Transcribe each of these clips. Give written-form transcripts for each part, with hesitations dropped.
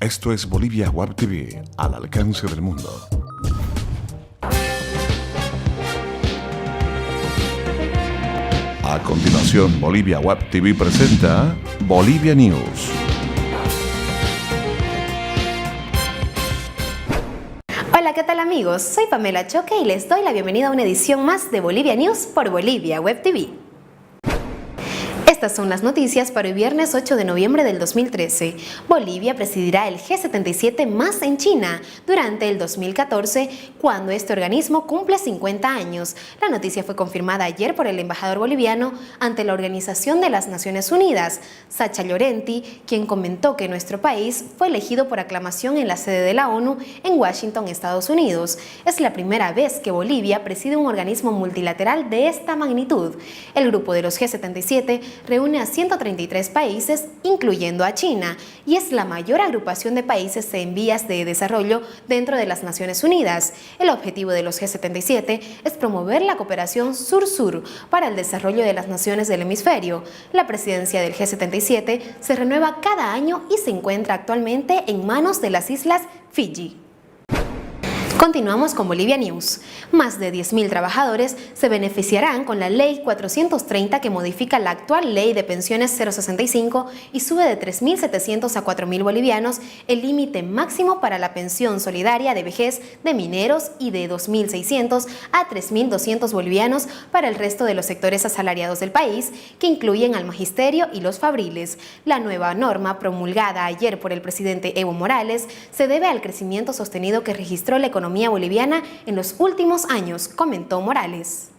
Esto es Bolivia Web TV, al alcance del mundo. A continuación, Bolivia Web TV presenta Bolivia News. Hola, ¿qué tal amigos? Soy Pamela Choque y les doy la bienvenida a una edición más de Bolivia News por Bolivia Web TV. Estas son las noticias para el viernes 8 de noviembre del 2013. Bolivia presidirá el G77 más en China durante el 2014, cuando este organismo cumple 50 años. La noticia fue confirmada ayer por el embajador boliviano ante la Organización de las Naciones Unidas, Sacha Llorenti, quien comentó que nuestro país fue elegido por aclamación en la sede de la ONU en Washington, Estados Unidos. Es la primera vez que Bolivia preside un organismo multilateral de esta magnitud. El grupo de los G77 reúne a 133 países, incluyendo a China, y es la mayor agrupación de países en vías de desarrollo dentro de las Naciones Unidas. El objetivo de los G77 es promover la cooperación sur-sur para el desarrollo de las naciones del hemisferio. La presidencia del G77 se renueva cada año y se encuentra actualmente en manos de las islas Fiji. Continuamos con Bolivia News. Más de 10.000 trabajadores se beneficiarán con la Ley 430 que modifica la actual Ley de Pensiones 065 y sube de 3.700 a 4.000 bolivianos el límite máximo para la pensión solidaria de vejez de mineros y de 2.600 a 3.200 bolivianos para el resto de los sectores asalariados del país, que incluyen al magisterio y los fabriles. La nueva norma, promulgada ayer por el presidente Evo Morales, se debe al crecimiento sostenido que registró la economía boliviana en los últimos años, comentó Morales.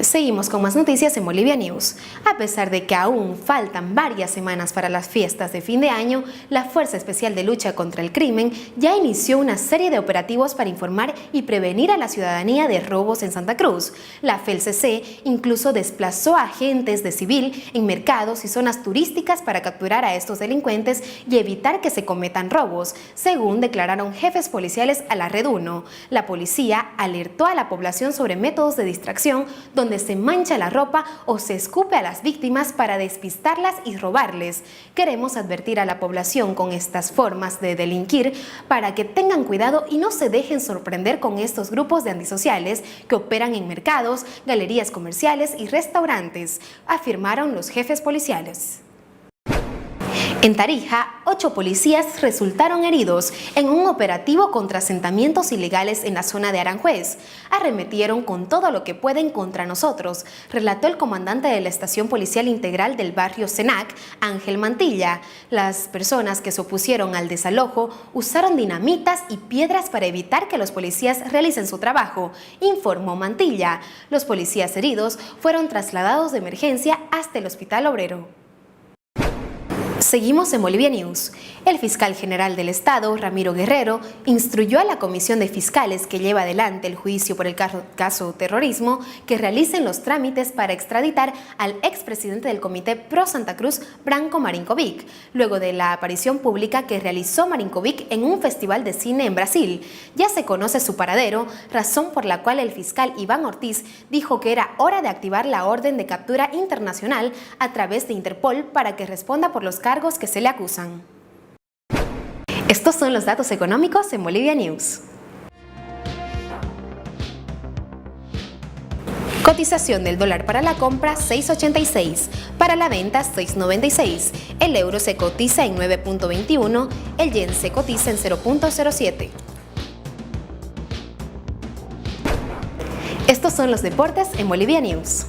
Seguimos con más noticias en Bolivia News. A pesar de que aún faltan varias semanas para las fiestas de fin de año, la Fuerza Especial de Lucha contra el Crimen ya inició una serie de operativos para informar y prevenir a la ciudadanía de robos en Santa Cruz. La FELCC incluso desplazó a agentes de civil en mercados y zonas turísticas para capturar a estos delincuentes y evitar que se cometan robos, según declararon jefes policiales a la Red 1. La policía alertó a la población sobre métodos de distracción donde se mancha la ropa o se escupe a las víctimas para despistarlas y robarles. Queremos advertir a la población con estas formas de delinquir para que tengan cuidado y no se dejen sorprender con estos grupos de antisociales que operan en mercados, galerías comerciales y restaurantes, afirmaron los jefes policiales. En Tarija, 8 policías resultaron heridos en un operativo contra asentamientos ilegales en la zona de Aranjuez. Arremetieron con todo lo que pueden contra nosotros, relató el comandante de la Estación Policial Integral del barrio Senac, Ángel Mantilla. Las personas que se opusieron al desalojo usaron dinamitas y piedras para evitar que los policías realicen su trabajo, informó Mantilla. Los policías heridos fueron trasladados de emergencia hasta el Hospital Obrero. Seguimos en Bolivia News. El fiscal general del Estado, Ramiro Guerrero, instruyó a la comisión de fiscales que lleva adelante el juicio por el caso terrorismo que realicen los trámites para extraditar al expresidente del Comité Pro Santa Cruz, Branko Marinkovic, luego de la aparición pública que realizó Marinkovic en un festival de cine en Brasil. Ya se conoce su paradero, razón por la cual el fiscal Iván Ortiz dijo que era hora de activar la orden de captura internacional a través de Interpol para que responda por los cargos que se le acusan. Estos son los datos económicos en Bolivia News. Cotización del dólar para la compra 6.86, para la venta 6.96, el euro se cotiza en 9.21, el yen se cotiza en 0.07. Estos son los deportes en Bolivia News.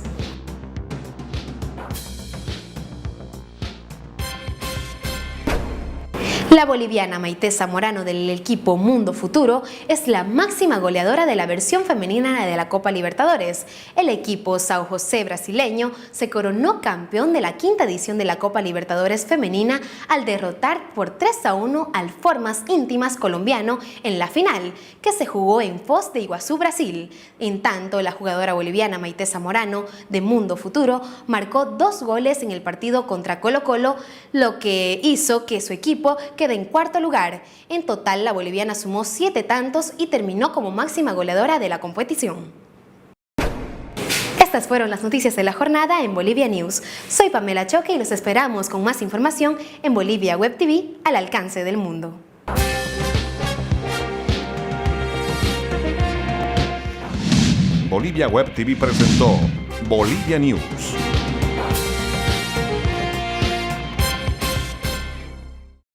La boliviana Maite Zamorano del equipo Mundo Futuro es la máxima goleadora de la versión femenina de la Copa Libertadores. El equipo Sao José brasileño se coronó campeón de la quinta edición de la Copa Libertadores femenina al derrotar por 3-1 al Formas Íntimas colombiano en la final, que se jugó en Foz de Iguazú, Brasil. En tanto, la jugadora boliviana Maite Zamorano de Mundo Futuro marcó 2 goles en el partido contra Colo-Colo, lo que hizo que su equipo quede en cuarto lugar. En total, la boliviana sumó 7 tantos y terminó como máxima goleadora de la competición. Estas fueron las noticias de la jornada en Bolivia News. Soy Pamela Choque y los esperamos con más información en Bolivia Web TV, al alcance del mundo. Bolivia Web TV presentó Bolivia News.